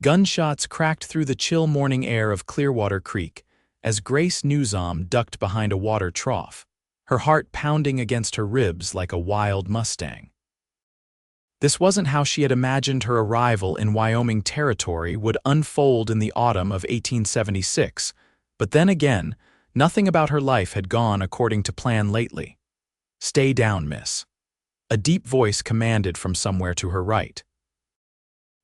Gunshots cracked through the chill morning air of Clearwater Creek as Grace Newsom ducked behind a water trough, her heart pounding against her ribs like a wild Mustang. This wasn't how she had imagined her arrival in Wyoming territory would unfold in the autumn of 1876, but then again, nothing about her life had gone according to plan lately. "Stay down, miss," a deep voice commanded from somewhere to her right.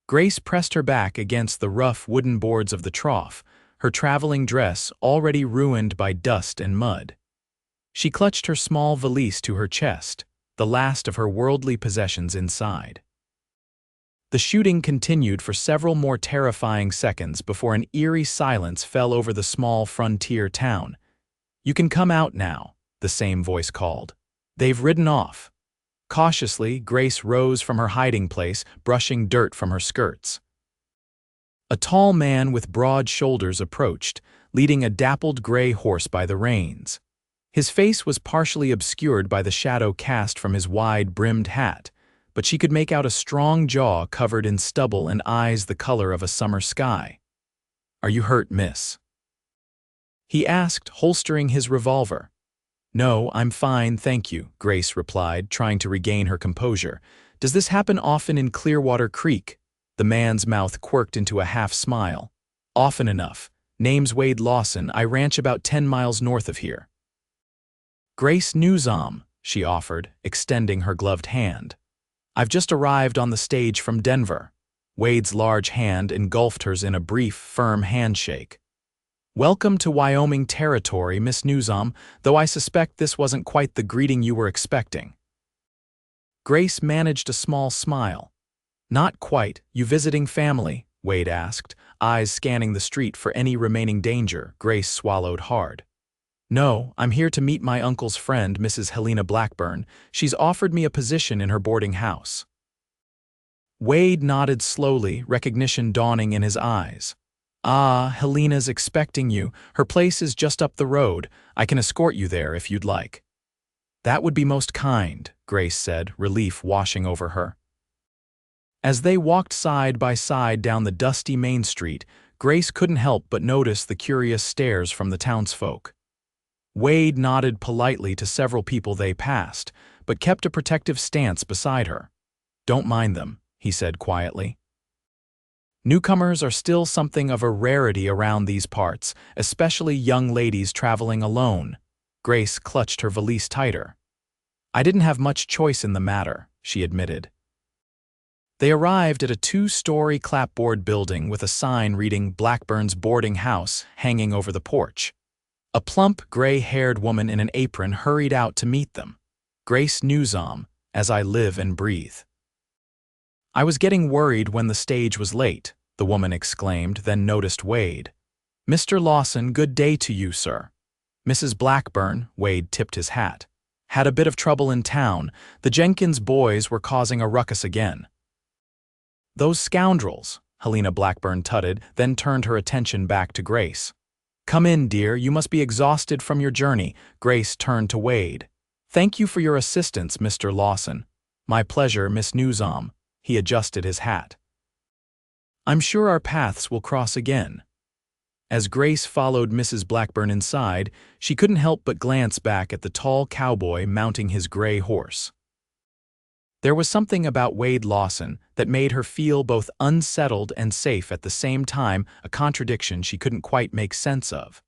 Grace pressed her back against the rough wooden boards of the trough, her traveling dress already ruined by dust and mud. She clutched her small valise to her chest, the last of her worldly possessions inside. The shooting continued for several more terrifying seconds before an eerie silence fell over the small frontier town. "You can come out now," the same voice called. "They've ridden off." Cautiously, Grace rose from her hiding place, brushing dirt from her skirts. A tall man with broad shoulders approached, leading a dappled gray horse by the reins. His face was partially obscured by the shadow cast from his wide-brimmed hat, but she could make out a strong jaw covered in stubble and eyes the color of a summer sky. "Are you hurt, miss?" he asked, holstering his revolver. "No, I'm fine, thank you," Grace replied, trying to regain her composure. "Does this happen often in Clearwater Creek?" The man's mouth quirked into a half-smile. "Often enough. Name's Wade Lawson. I ranch about 10 miles north of here." "Grace Newsom," she offered, extending her gloved hand. "I've just arrived on the stage from Denver." Wade's large hand engulfed hers in a brief, firm handshake. "Welcome to Wyoming territory, Miss Newsom, though I suspect this wasn't quite the greeting you were expecting." Grace managed a small smile. "Not quite. You visiting family?" Wade asked, eyes scanning the street for any remaining danger. Grace swallowed hard. "No, I'm here to meet my uncle's friend, Mrs. Helena Blackburn. She's offered me a position in her boarding house." Wade nodded slowly, recognition dawning in his eyes. "Ah, Helena's expecting you. Her place is just up the road. I can escort you there if you'd like." "That would be most kind," Grace said, relief washing over her. As they walked side by side down the dusty main street, Grace couldn't help but notice the curious stares from the townsfolk. Wade nodded politely to several people they passed, but kept a protective stance beside her. "Don't mind them," he said quietly. Newcomers are still something of a rarity around these parts, especially young ladies traveling alone. Grace clutched her valise tighter. "I didn't have much choice in the matter," she admitted. They arrived at a 2-story clapboard building with a sign reading Blackburn's Boarding House hanging over the porch. A plump, gray-haired woman in an apron hurried out to meet them. "Grace Newsom, as I live and breathe." "I was getting worried when the stage was late," the woman exclaimed, then noticed Wade. "Mr. Lawson, good day to you, sir." "Mrs. Blackburn," Wade tipped his hat. "Had a bit of trouble in town. The Jenkins boys were causing a ruckus again." "Those scoundrels," Helena Blackburn tutted, then turned her attention back to Grace. "Come in, dear, you must be exhausted from your journey." Grace turned to Wade. "Thank you for your assistance, Mr. Lawson." "My pleasure, Miss Newsom." He adjusted his hat. "I'm sure our paths will cross again." As Grace followed Mrs. Blackburn inside, she couldn't help but glance back at the tall cowboy mounting his gray horse. There was something about Wade Lawson that made her feel both unsettled and safe at the same time, a contradiction she couldn't quite make sense of.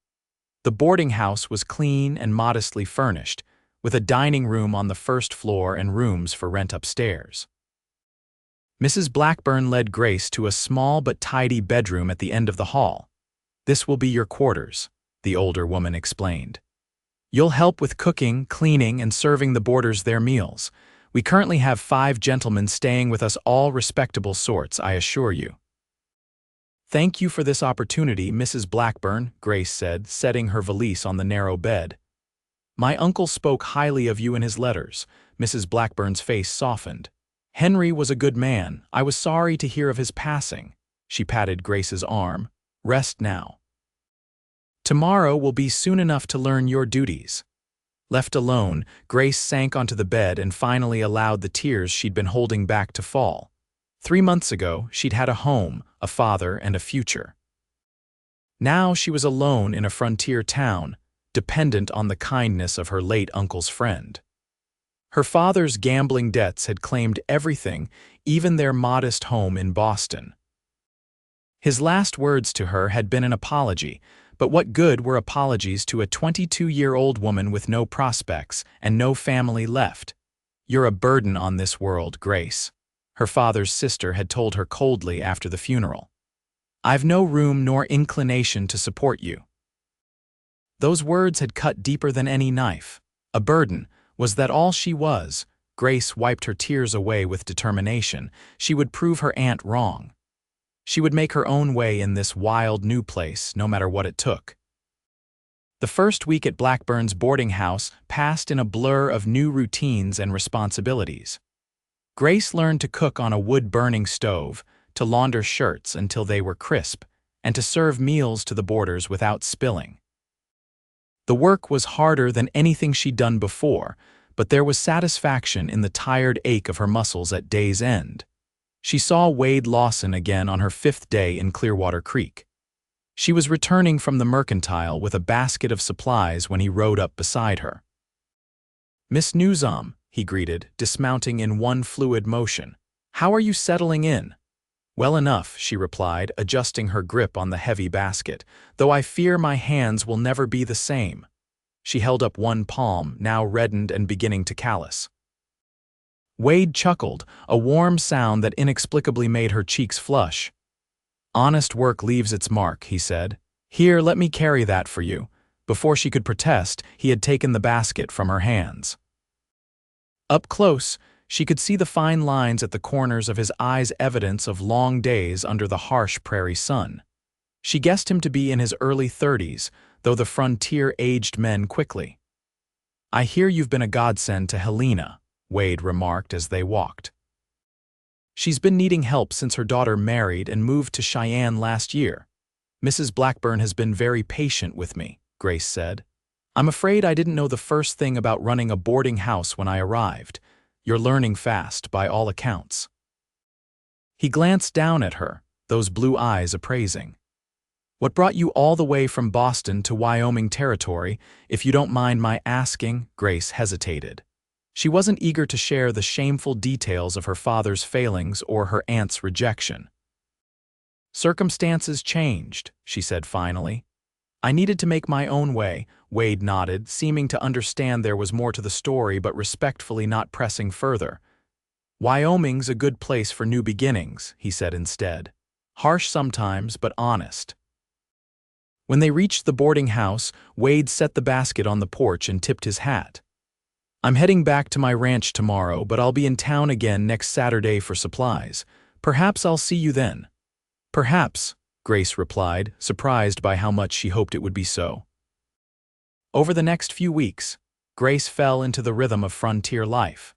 The boarding house was clean and modestly furnished, with a dining room on the first floor and rooms for rent upstairs. Mrs. Blackburn led Grace to a small but tidy bedroom at the end of the hall. "This will be your quarters," the older woman explained. "You'll help with cooking, cleaning, and serving the boarders their meals. We currently have 5 gentlemen staying with us, all respectable sorts, I assure you." "Thank you for this opportunity, Mrs. Blackburn," Grace said, setting her valise on the narrow bed. "My uncle spoke highly of you in his letters." Mrs. Blackburn's face softened. "Henry was a good man. I was sorry to hear of his passing." She patted Grace's arm. "Rest now. Tomorrow will be soon enough to learn your duties." Left alone, Grace sank onto the bed and finally allowed the tears she'd been holding back to fall. 3 months ago, she'd had a home, a father, and a future. Now she was alone in a frontier town, dependent on the kindness of her late uncle's friend. Her father's gambling debts had claimed everything, even their modest home in Boston. His last words to her had been an apology, but what good were apologies to a 22-year-old woman with no prospects and no family left? "You're a burden on this world, Grace," her father's sister had told her coldly after the funeral. "I've no room nor inclination to support you." Those words had cut deeper than any knife. A burden, was that all she was? Grace wiped her tears away with determination. She would prove her aunt wrong. She would make her own way in this wild new place, no matter what it took. The first week at Blackburn's boarding house passed in a blur of new routines and responsibilities. Grace learned to cook on a wood-burning stove, to launder shirts until they were crisp, and to serve meals to the boarders without spilling. The work was harder than anything she'd done before, but there was satisfaction in the tired ache of her muscles at day's end. She saw Wade Lawson again on her 5th day in Clearwater Creek. She was returning from the mercantile with a basket of supplies when he rode up beside her. "Miss Newsom," he greeted, dismounting in one fluid motion. "How are you settling in?" "Well enough," she replied, adjusting her grip on the heavy basket, "though I fear my hands will never be the same." She held up one palm, now reddened and beginning to callous. Wade chuckled, a warm sound that inexplicably made her cheeks flush. "Honest work leaves its mark," he said. "Here, let me carry that for you." Before she could protest, he had taken the basket from her hands. Up close, she could see the fine lines at the corners of his eyes, evidence of long days under the harsh prairie sun. She guessed him to be in his early 30s, though the frontier aged men quickly. "I hear you've been a godsend to Helena," Wade remarked as they walked. "She's been needing help since her daughter married and moved to Cheyenne last year. Mrs. Blackburn has been very patient with me," Grace said. "I'm afraid I didn't know the first thing about running a boarding house when I arrived. You're learning fast, by all accounts." He glanced down at her, those blue eyes appraising. "What brought you all the way from Boston to Wyoming territory, if you don't mind my asking?" Grace hesitated. She wasn't eager to share the shameful details of her father's failings or her aunt's rejection. "Circumstances changed," she said finally. "I needed to make my own way," Wade nodded, seeming to understand there was more to the story but respectfully not pressing further. "Wyoming's a good place for new beginnings," he said instead. "Harsh sometimes, but honest." When they reached the boarding house, Wade set the basket on the porch and tipped his hat. "I'm heading back to my ranch tomorrow, but I'll be in town again next Saturday for supplies. Perhaps I'll see you then." "Perhaps," Grace replied, surprised by how much she hoped it would be so. Over the next few weeks, Grace fell into the rhythm of frontier life.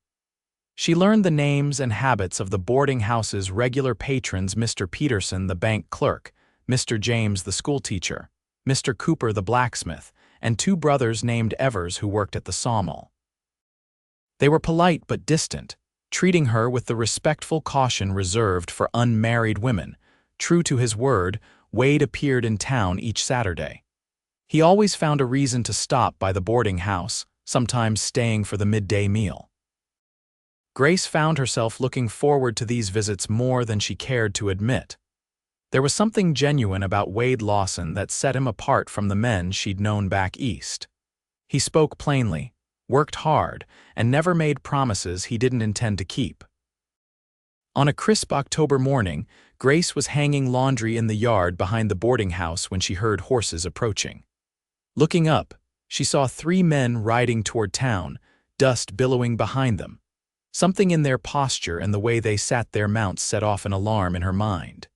She learned the names and habits of the boarding house's regular patrons: Mr. Peterson, the bank clerk, Mr. James, the schoolteacher, Mr. Cooper, the blacksmith, and 2 brothers named Evers who worked at the sawmill. They were polite but distant, treating her with the respectful caution reserved for unmarried women. True to his word, Wade appeared in town each Saturday. He always found a reason to stop by the boarding house, sometimes staying for the midday meal. Grace found herself looking forward to these visits more than she cared to admit. There was something genuine about Wade Lawson that set him apart from the men she'd known back east. He spoke plainly, worked hard, and never made promises he didn't intend to keep. On a crisp October morning, Grace was hanging laundry in the yard behind the boarding house when she heard horses approaching. Looking up, she saw 3 men riding toward town, dust billowing behind them. Something in their posture and the way they sat their mounts set off an alarm in her mind.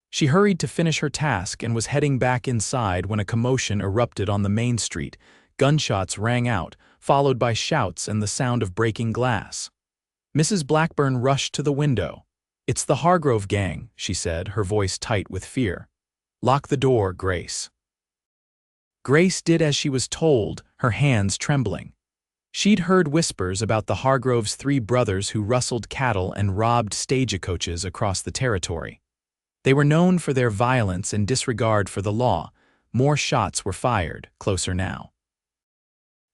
She hurried to finish her task and was heading back inside when a commotion erupted on the main street. Gunshots rang out, followed by shouts and the sound of breaking glass. Mrs. Blackburn rushed to the window. "It's the Hargrove gang," she said, her voice tight with fear. "Lock the door, Grace." Grace did as she was told, her hands trembling. She'd heard whispers about the Hargroves' three brothers who rustled cattle and robbed stagecoaches across the territory. They were known for their violence and disregard for the law. More shots were fired, closer now.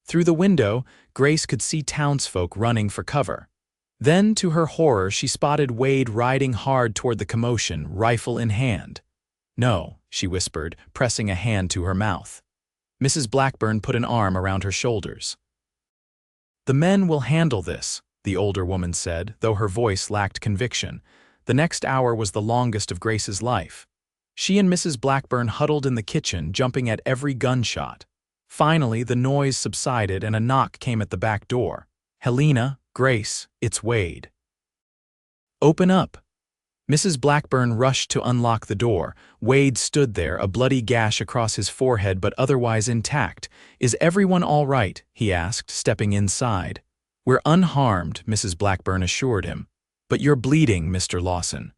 Through the window, Grace could see townsfolk running for cover. Then, to her horror, she spotted Wade riding hard toward the commotion, rifle in hand. "No," she whispered, pressing a hand to her mouth. Mrs. Blackburn put an arm around her shoulders. "The men will handle this," the older woman said, though her voice lacked conviction. The next hour was the longest of Grace's life. She and Mrs. Blackburn huddled in the kitchen, jumping at every gunshot. Finally, the noise subsided and a knock came at the back door. "Helena, Grace, it's Wade." "Open up." Mrs. Blackburn rushed to unlock the door. Wade stood there, a bloody gash across his forehead but otherwise intact. "Is everyone all right?" he asked, stepping inside. "We're unharmed," Mrs. Blackburn assured him. "But you're bleeding, Mr. Lawson."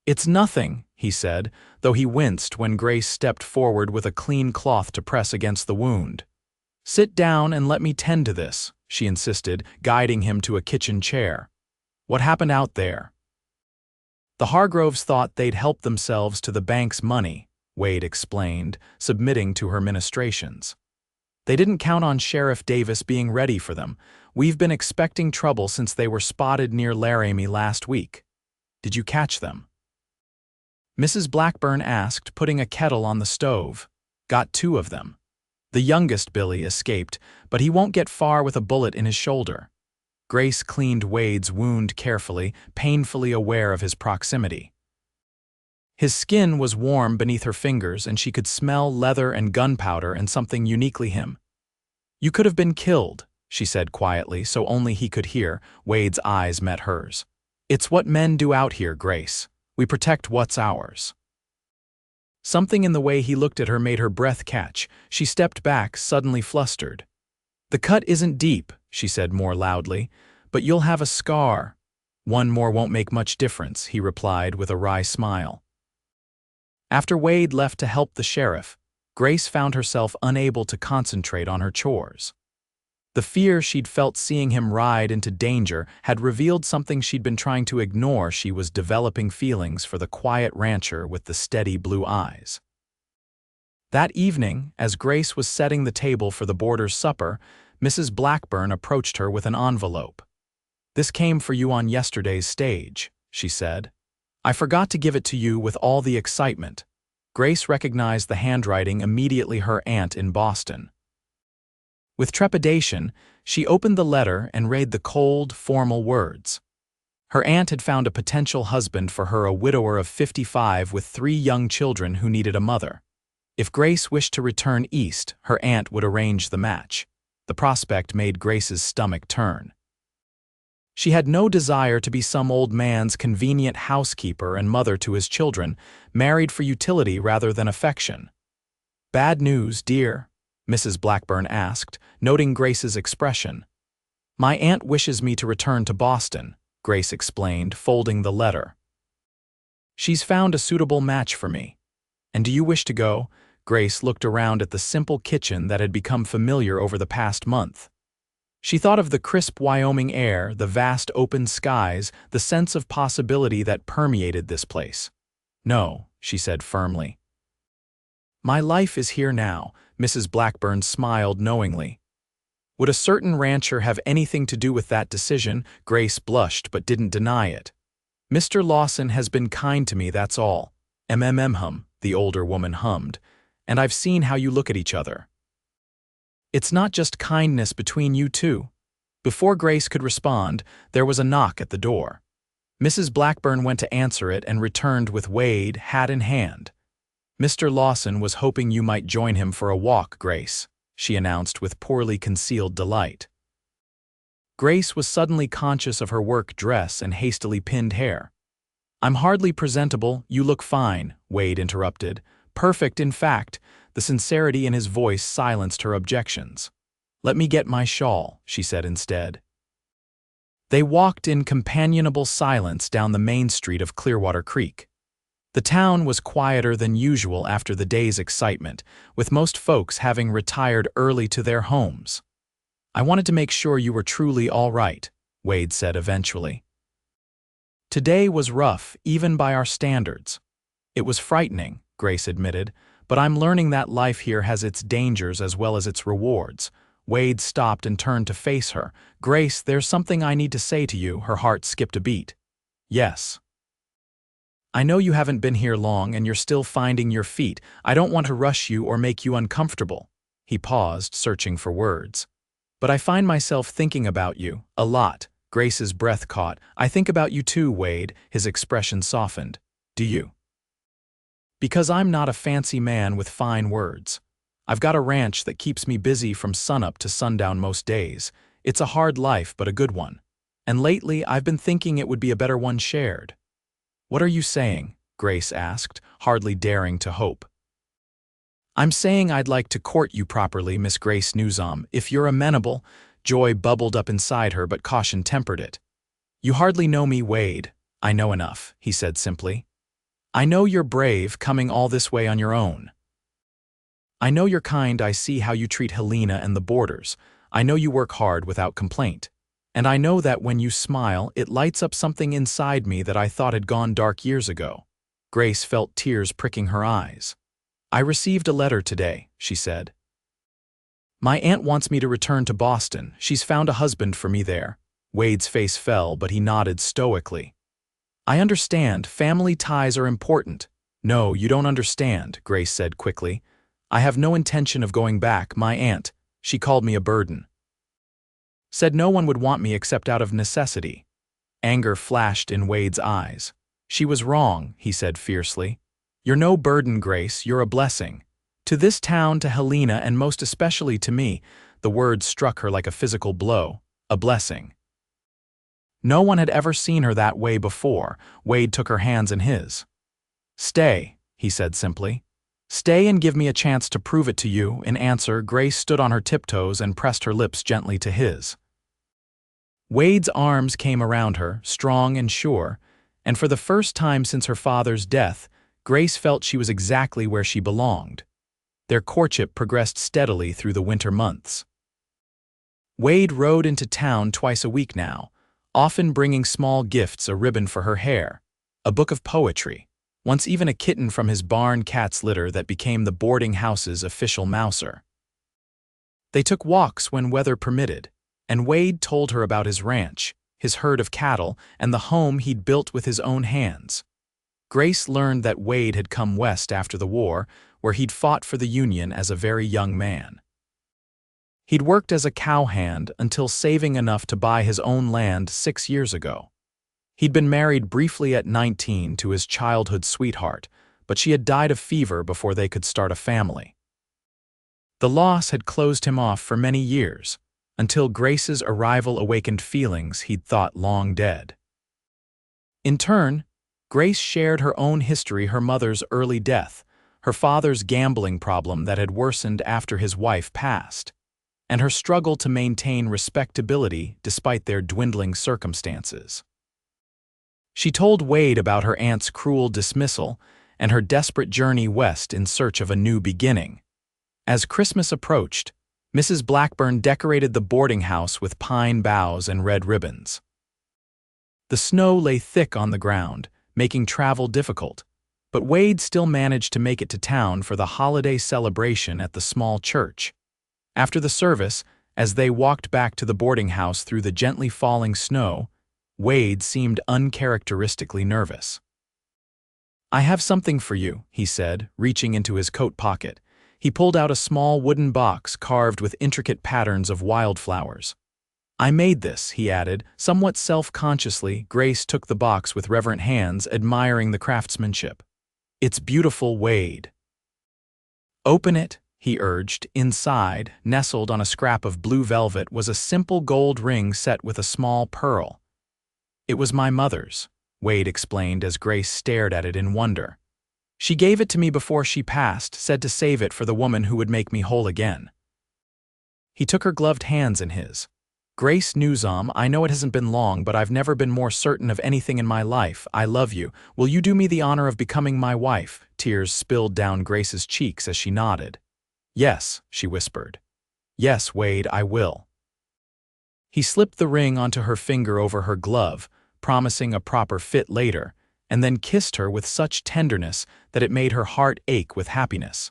"It's nothing," he said, though he winced when Grace stepped forward with a clean cloth to press against the wound. "Sit down and let me tend to this," she insisted, guiding him to a kitchen chair. "What happened out there?" "The Hargroves thought they'd help themselves to the bank's money," Wade explained, submitting to her ministrations. "They didn't count on Sheriff Davis being ready for them. We've been expecting trouble since they were spotted near Laramie last week. Did you catch them?" Mrs. Blackburn asked, putting a kettle on the stove. "Got two of them. The youngest Billy escaped, but he won't get far with a bullet in his shoulder." Grace cleaned Wade's wound carefully, painfully aware of his proximity. His skin was warm beneath her fingers, and she could smell leather and gunpowder and something uniquely him. "You could have been killed," she said quietly, so only he could hear. Wade's eyes met hers. "It's what men do out here, Grace. We protect what's ours." Something in the way he looked at her made her breath catch. She stepped back, suddenly flustered. "The cut isn't deep," she said more loudly, "but you'll have a scar." "One more won't make much difference," he replied with a wry smile. After Wade left to help the sheriff, Grace found herself unable to concentrate on her chores. The fear she'd felt seeing him ride into danger had revealed something she'd been trying to ignore. She was developing feelings for the quiet rancher with the steady blue eyes. That evening, as Grace was setting the table for the boarders' supper, Mrs. Blackburn approached her with an envelope. "This came for you on yesterday's stage," she said. "I forgot to give it to you with all the excitement." Grace recognized the handwriting immediately, her aunt in Boston. With trepidation, she opened the letter and read the cold, formal words. Her aunt had found a potential husband for her, a widower of 55 with 3 young children who needed a mother. If Grace wished to return east, her aunt would arrange the match. The prospect made Grace's stomach turn. She had no desire to be some old man's convenient housekeeper and mother to his children, married for utility rather than affection. "Bad news, dear?" Mrs. Blackburn asked, noting Grace's expression. "My aunt wishes me to return to Boston," Grace explained, folding the letter. "She's found a suitable match for me. And do you wish to go?" Grace looked around at the simple kitchen that had become familiar over the past month. She thought of the crisp Wyoming air, the vast open skies, the sense of possibility that permeated this place. "No," she said firmly. "My life is here now," Mrs. Blackburn smiled knowingly. Would a certain rancher have anything to do with that decision? Grace blushed but didn't deny it. "Mr. Lawson has been kind to me, that's all." "Hum," the older woman hummed. "And I've seen how you look at each other. It's not just kindness between you two." Before Grace could respond, there was a knock at the door. Mrs. Blackburn went to answer it and returned with Wade, hat in hand. "Mr. Lawson was hoping you might join him for a walk, Grace," she announced with poorly concealed delight. Grace was suddenly conscious of her work dress and hastily pinned hair. "I'm hardly presentable, you look fine," Wade interrupted. "Perfect, in fact." The sincerity in his voice silenced her objections. "Let me get my shawl," she said instead. They walked in companionable silence down the main street of Clearwater Creek. The town was quieter than usual after the day's excitement, with most folks having retired early to their homes. I wanted to make sure you were truly all right, Wade said eventually. Today was rough, even by our standards. It was frightening, Grace admitted, but I'm learning that life here has its dangers as well as its rewards. Wade stopped and turned to face her. Grace, there's something I need to say to you. Her heart skipped a beat. Yes. I know you haven't been here long and you're still finding your feet. I don't want to rush you or make you uncomfortable. He paused, searching for words. But I find myself thinking about you, a lot. Grace's breath caught. I think about you too, Wade. His expression softened. Do you? Because I'm not a fancy man with fine words. I've got a ranch that keeps me busy from sunup to sundown most days. It's a hard life, but a good one. And lately, I've been thinking it would be a better one shared. What are you saying? Grace asked, hardly daring to hope. I'm saying I'd like to court you properly, Miss Grace Newsom. If you're amenable. Joy bubbled up inside her, but caution tempered it. You hardly know me, Wade. I know enough, he said simply. I know you're brave, coming all this way on your own. I know you're kind. I see how you treat Helena and the boarders. I know you work hard without complaint. And I know that when you smile, it lights up something inside me that I thought had gone dark years ago. Grace felt tears pricking her eyes. I received a letter today, she said. My aunt wants me to return to Boston. She's found a husband for me there. Wade's face fell, but he nodded stoically. I understand. Family ties are important. No, you don't understand, Grace said quickly. I have no intention of going back. My aunt, she called me a burden. Said no one would want me except out of necessity. Anger flashed in Wade's eyes. She was wrong, he said fiercely. You're no burden, Grace. You're a blessing. To this town, to Helena, and most especially to me. The words struck her like a physical blow. A blessing. No one had ever seen her that way before. Wade took her hands in his. Stay, he said simply. Stay and give me a chance to prove it to you. In answer, Grace stood on her tiptoes and pressed her lips gently to his. Wade's arms came around her, strong and sure, and for the first time since her father's death, Grace felt she was exactly where she belonged. Their courtship progressed steadily through the winter months. Wade rode into town twice a week now, often bringing small gifts, a ribbon for her hair, a book of poetry, once even a kitten from his barn cat's litter that became the boarding house's official mouser. They took walks when weather permitted, and Wade told her about his ranch, his herd of cattle, and the home he'd built with his own hands. Grace learned that Wade had come west after the war, where he'd fought for the Union as a very young man. He'd worked as a cowhand until saving enough to buy his own land 6 years ago. He'd been married briefly at 19 to his childhood sweetheart, but she had died of fever before they could start a family. The loss had closed him off for many years, until Grace's arrival awakened feelings he'd thought long dead. In turn, Grace shared her own history, her mother's early death, her father's gambling problem that had worsened after his wife passed, and her struggle to maintain respectability despite their dwindling circumstances. She told Wade about her aunt's cruel dismissal and her desperate journey west in search of a new beginning. As Christmas approached, Mrs. Blackburn decorated the boarding house with pine boughs and red ribbons. The snow lay thick on the ground, making travel difficult, but Wade still managed to make it to town for the holiday celebration at the small church. After the service, as they walked back to the boarding house through the gently falling snow, Wade seemed uncharacteristically nervous. I have something for you, he said, reaching into his coat pocket. He pulled out a small wooden box carved with intricate patterns of wildflowers. I made this, he added, somewhat self-consciously. Grace took the box with reverent hands, admiring the craftsmanship. It's beautiful, Wade. Open it, he urged. Inside, nestled on a scrap of blue velvet, was a simple gold ring set with a small pearl. It was my mother's, Wade explained as Grace stared at it in wonder. She gave it to me before she passed, said to save it for the woman who would make me whole again. He took her gloved hands in his. Grace Newsom, I know it hasn't been long, but I've never been more certain of anything in my life. I love you. Will you do me the honor of becoming my wife? Tears spilled down Grace's cheeks as she nodded. Yes, she whispered. Yes, Wade, I will. He slipped the ring onto her finger over her glove, promising a proper fit later, and then kissed her with such tenderness that it made her heart ache with happiness.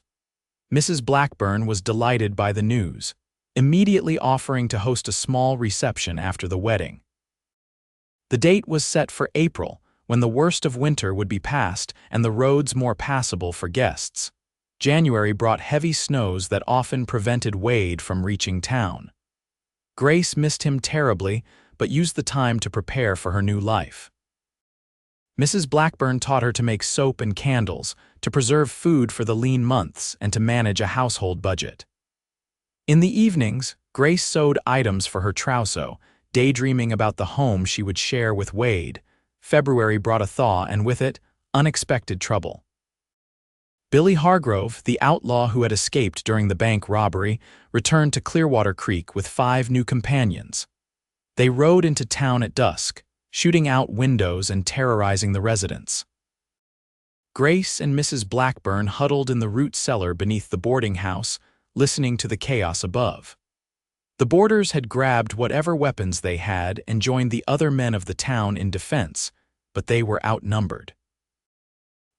Mrs. Blackburn was delighted by the news, immediately offering to host a small reception after the wedding. The date was set for April, when the worst of winter would be past and the roads more passable for guests. January brought heavy snows that often prevented Wade from reaching town. Grace missed him terribly, but used the time to prepare for her new life. Mrs. Blackburn taught her to make soap and candles, to preserve food for the lean months, and to manage a household budget. In the evenings, Grace sewed items for her trousseau, daydreaming about the home she would share with Wade. February brought a thaw and with it, unexpected trouble. Billy Hargrove, the outlaw who had escaped during the bank robbery, returned to Clearwater Creek with 5 new companions. They rode into town at dusk, shooting out windows and terrorizing the residents. Grace and Mrs. Blackburn huddled in the root cellar beneath the boarding house, listening to the chaos above. The boarders had grabbed whatever weapons they had and joined the other men of the town in defense, but they were outnumbered.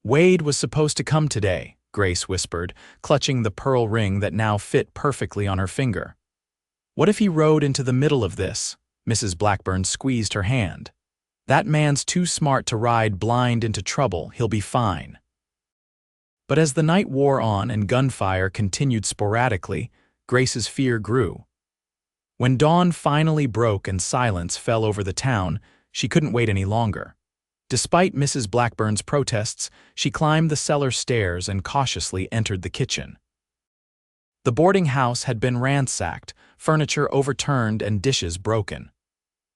"Wade was supposed to come today," Grace whispered, clutching the pearl ring that now fit perfectly on her finger. "What if he rode into the middle of this?" Mrs. Blackburn squeezed her hand. "That man's too smart to ride blind into trouble. He'll be fine." But as the night wore on and gunfire continued sporadically, Grace's fear grew. When dawn finally broke and silence fell over the town, she couldn't wait any longer. Despite Mrs. Blackburn's protests, she climbed the cellar stairs and cautiously entered the kitchen. The boarding house had been ransacked, furniture overturned and dishes broken.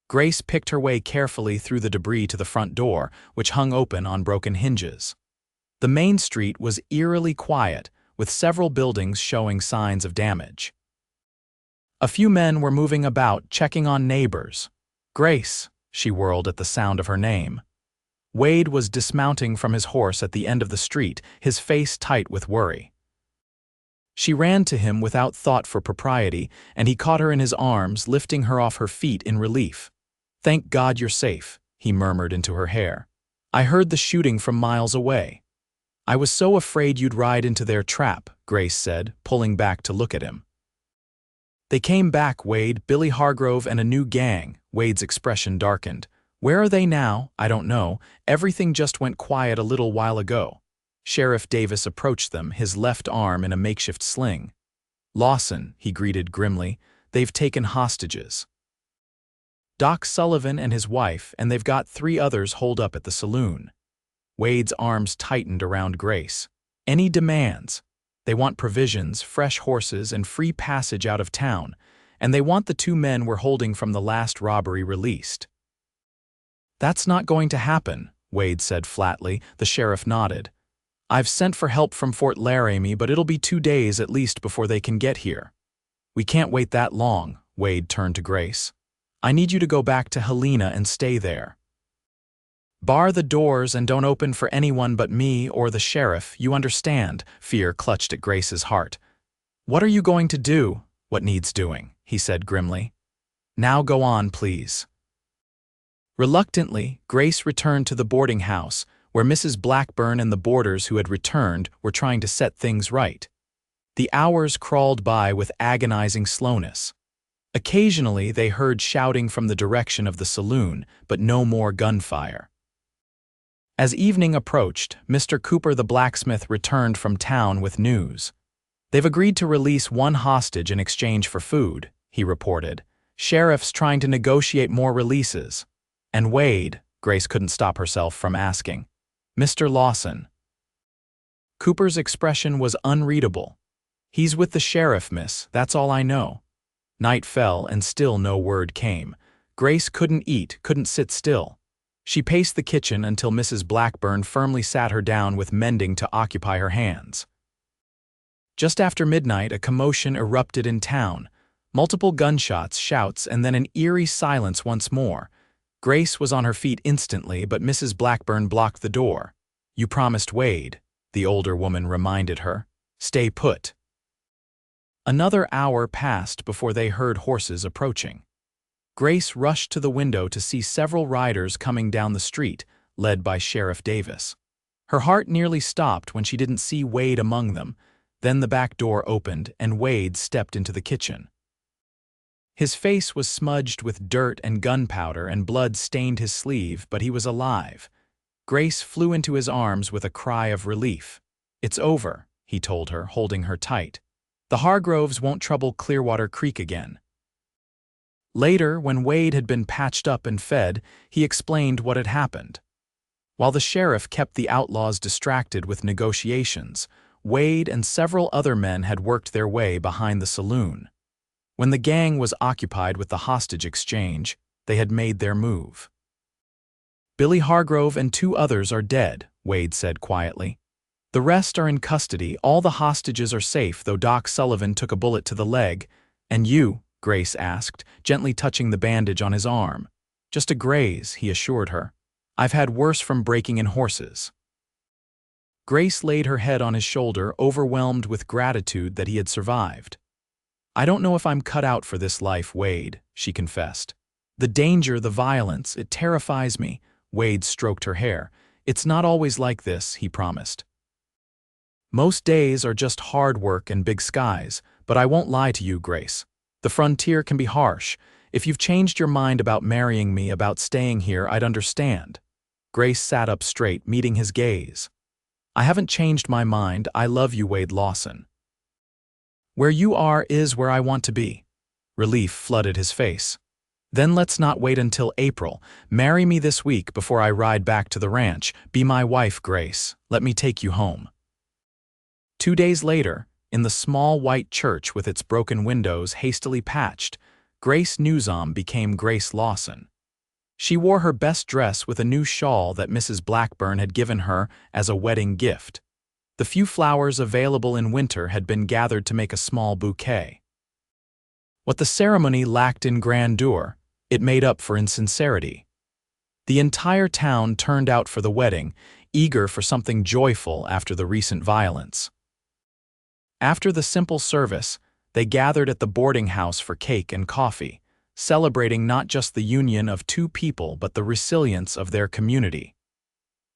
Grace picked her way carefully through the debris to the front door, which hung open on broken hinges. The main street was eerily quiet, with several buildings showing signs of damage. A few men were moving about, checking on neighbors. "Grace," she whirled at the sound of her name. Wade was dismounting from his horse at the end of the street, his face tight with worry. She ran to him without thought for propriety, and he caught her in his arms, lifting her off her feet in relief. "Thank God you're safe," he murmured into her hair. "I heard the shooting from miles away." "I was so afraid you'd ride into their trap," Grace said, pulling back to look at him. "They came back, Wade, Billy Hargrove and a new gang." Wade's expression darkened. "Where are they now? I don't know. Everything just went quiet a little while ago." Sheriff Davis approached them, his left arm in a makeshift sling. "Lawson," he greeted grimly, "they've taken hostages. Doc Sullivan and his wife, and they've got 3 others holed up at the saloon." Wade's arms tightened around Grace. "Any demands?" "They want provisions, fresh horses, and free passage out of town, and they want the 2 men we're holding from the last robbery released." "That's not going to happen," Wade said flatly. The sheriff nodded. "I've sent for help from Fort Laramie, but it'll be 2 days at least before they can get here." "We can't wait that long," Wade turned to Grace. "I need you to go back to Helena and stay there. Bar the doors and don't open for anyone but me or the sheriff, you understand?" Fear clutched at Grace's heart. "What are you going to do?" "What needs doing," he said grimly. "Now go on, please." Reluctantly, Grace returned to the boarding house, where Mrs. Blackburn and the boarders who had returned were trying to set things right. The hours crawled by with agonizing slowness. Occasionally, they heard shouting from the direction of the saloon, but no more gunfire. As evening approached, Mr. Cooper the blacksmith returned from town with news. "They've agreed to release 1 hostage in exchange for food," he reported. "Sheriff's trying to negotiate more releases." "And Wade?" Grace couldn't stop herself from asking. "Mr. Lawson." Cooper's expression was unreadable. "He's with the sheriff, miss, that's all I know." Night fell and still no word came. Grace couldn't eat, couldn't sit still. She paced the kitchen until Mrs. Blackburn firmly sat her down with mending to occupy her hands. Just after midnight, a commotion erupted in town. Multiple gunshots, shouts, and then an eerie silence once more. Grace was on her feet instantly, but Mrs. Blackburn blocked the door. "You promised Wade," the older woman reminded her. "Stay put." Another hour passed before they heard horses approaching. Grace rushed to the window to see several riders coming down the street, led by Sheriff Davis. Her heart nearly stopped when she didn't see Wade among them. Then the back door opened and Wade stepped into the kitchen. His face was smudged with dirt and gunpowder and blood stained his sleeve, but he was alive. Grace flew into his arms with a cry of relief. "It's over," he told her, holding her tight. "The Hargroves won't trouble Clearwater Creek again." Later, when Wade had been patched up and fed, he explained what had happened. While the sheriff kept the outlaws distracted with negotiations, Wade and several other men had worked their way behind the saloon. When the gang was occupied with the hostage exchange, they had made their move. "Billy Hargrove and 2 others are dead," Wade said quietly. "The rest are in custody. All the hostages are safe, though Doc Sullivan took a bullet to the leg." "And you?" Grace asked, gently touching the bandage on his arm. "Just a graze," he assured her. "I've had worse from breaking in horses." Grace laid her head on his shoulder, overwhelmed with gratitude that he had survived. "I don't know if I'm cut out for this life, Wade," she confessed. "The danger, the violence, it terrifies me." Wade stroked her hair. "It's not always like this," he promised. "Most days are just hard work and big skies, but I won't lie to you, Grace. The frontier can be harsh. If you've changed your mind about marrying me, about staying here, I'd understand." Grace sat up straight, meeting his gaze. "I haven't changed my mind. I love you, Wade Lawson. Where you are is where I want to be." Relief flooded his face. "Then let's not wait until April. Marry me this week before I ride back to the ranch. Be my wife, Grace. Let me take you home." 2 days later, in the small white church with its broken windows hastily patched, Grace Newsom became Grace Lawson. She wore her best dress with a new shawl that Mrs. Blackburn had given her as a wedding gift. The few flowers available in winter had been gathered to make a small bouquet. What the ceremony lacked in grandeur, it made up for in sincerity. The entire town turned out for the wedding, eager for something joyful after the recent violence. After the simple service, they gathered at the boarding house for cake and coffee, celebrating not just the union of 2 people but the resilience of their community.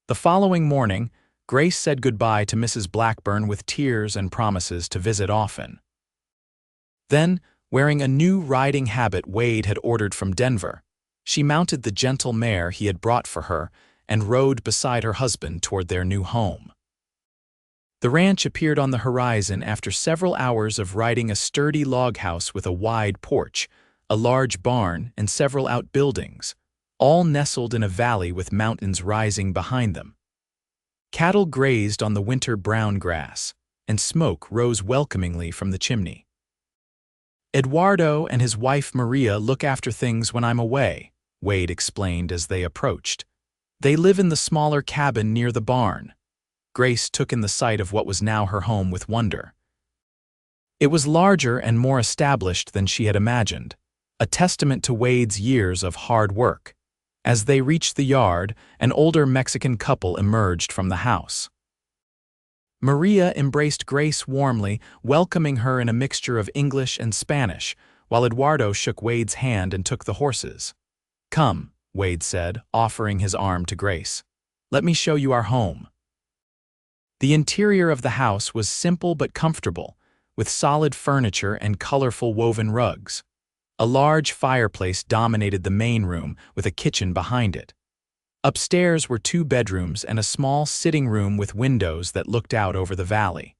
The following morning, Grace said goodbye to Mrs. Blackburn with tears and promises to visit often. Then, wearing a new riding habit Wade had ordered from Denver, she mounted the gentle mare he had brought for her and rode beside her husband toward their new home. The ranch appeared on the horizon after several hours of riding a sturdy log house with a wide porch, a large barn, and several outbuildings, all nestled in a valley with mountains rising behind them. Cattle grazed on the winter brown grass, and smoke rose welcomingly from the chimney. "Eduardo and his wife Maria look after things when I'm away," Wade explained as they approached. "They live in the smaller cabin near the barn." Grace took in the sight of what was now her home with wonder. It was larger and more established than she had imagined, a testament to Wade's years of hard work. As they reached the yard, an older Mexican couple emerged from the house. Maria embraced Grace warmly, welcoming her in a mixture of English and Spanish, while Eduardo shook Wade's hand and took the horses. "Come," Wade said, offering his arm to Grace. "Let me show you our home." The interior of the house was simple but comfortable, with solid furniture and colorful woven rugs. A large fireplace dominated the main room, with a kitchen behind it. Upstairs were 2 bedrooms and a small sitting room with windows that looked out over the valley.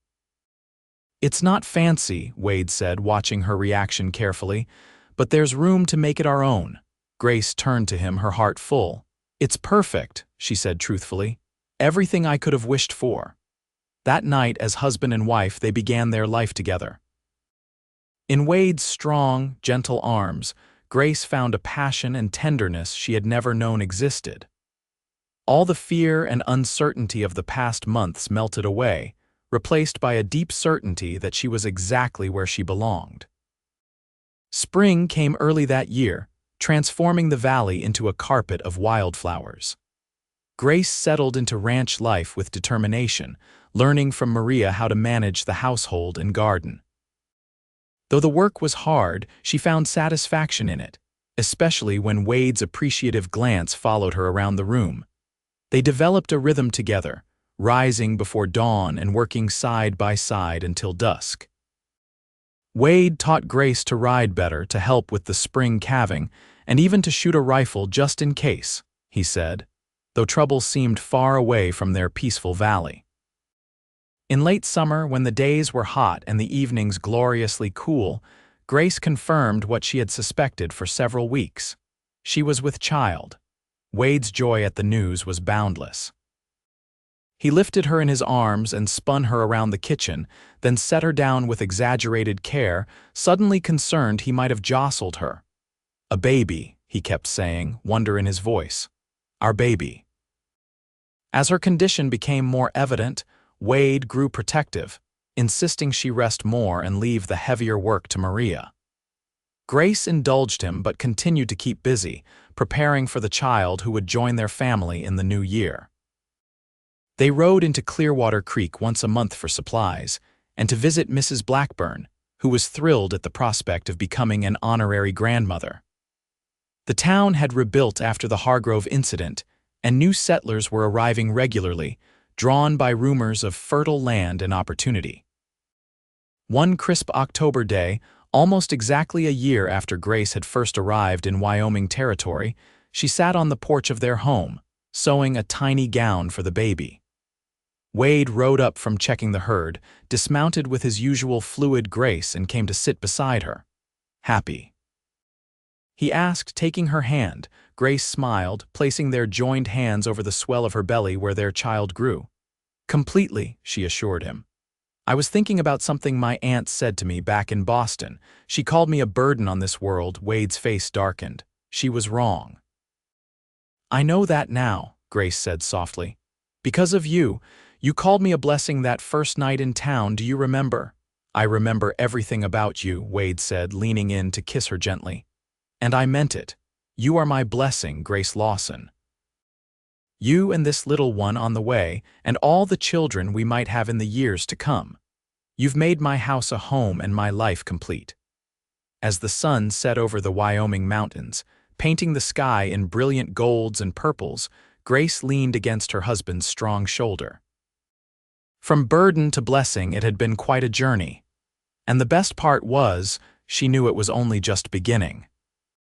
"It's not fancy," Wade said, watching her reaction carefully, "but there's room to make it our own." Grace turned to him, her heart full. "It's perfect," she said truthfully. "Everything I could have wished for." That night, as husband and wife, they began their life together. In Wade's strong, gentle arms, Grace found a passion and tenderness she had never known existed. All the fear and uncertainty of the past months melted away, replaced by a deep certainty that she was exactly where she belonged. Spring came early that year, transforming the valley into a carpet of wildflowers. Grace settled into ranch life with determination, learning from Maria how to manage the household and garden. Though the work was hard, she found satisfaction in it. especially when Wade's appreciative glance followed her around the room. They developed a rhythm together, rising before dawn and working side by side until dusk. Wade taught Grace to ride better, to help with the spring calving, and even to shoot a rifle just in case, he said, though trouble seemed far away from their peaceful valley. In late summer, when the days were hot and the evenings gloriously cool, Grace confirmed what she had suspected for several weeks. She was with child. Wade's joy at the news was boundless. He lifted her in his arms and spun her around the kitchen, then set her down with exaggerated care, suddenly concerned he might have jostled her. "A baby," he kept saying, wonder in his voice. "Our baby." As her condition became more evident, Wade grew protective, insisting she rest more and leave the heavier work to Maria. Grace indulged him but continued to keep busy, preparing for the child who would join their family in the new year. They rode into Clearwater Creek once a month for supplies, and to visit Mrs. Blackburn, who was thrilled at the prospect of becoming an honorary grandmother. The town had rebuilt after the Hargrove incident, and new settlers were arriving regularly, drawn by rumors of fertile land and opportunity. One crisp October day, almost exactly a year after Grace had first arrived in Wyoming territory, she sat on the porch of their home, sewing a tiny gown for the baby. Wade rode up from checking the herd, dismounted with his usual fluid grace, and came to sit beside her. "Happy?" he asked, taking her hand. Grace smiled, placing their joined hands over the swell of her belly where their child grew. "Completely," she assured him. "I was thinking about something my aunt said to me back in Boston. She called me a burden on this world." Wade's face darkened. "She was wrong." "I know that now," Grace said softly. "Because of you. You called me a blessing that first night in town, do you remember?" "I remember everything about you," Wade said, leaning in to kiss her gently. "And I meant it. You are my blessing, Grace Lawson. You and this little one on the way, and all the children we might have in the years to come. You've made my house a home and my life complete." As the sun set over the Wyoming mountains, painting the sky in brilliant golds and purples, Grace leaned against her husband's strong shoulder. From burden to blessing, it had been quite a journey. And the best part was, she knew it was only just beginning.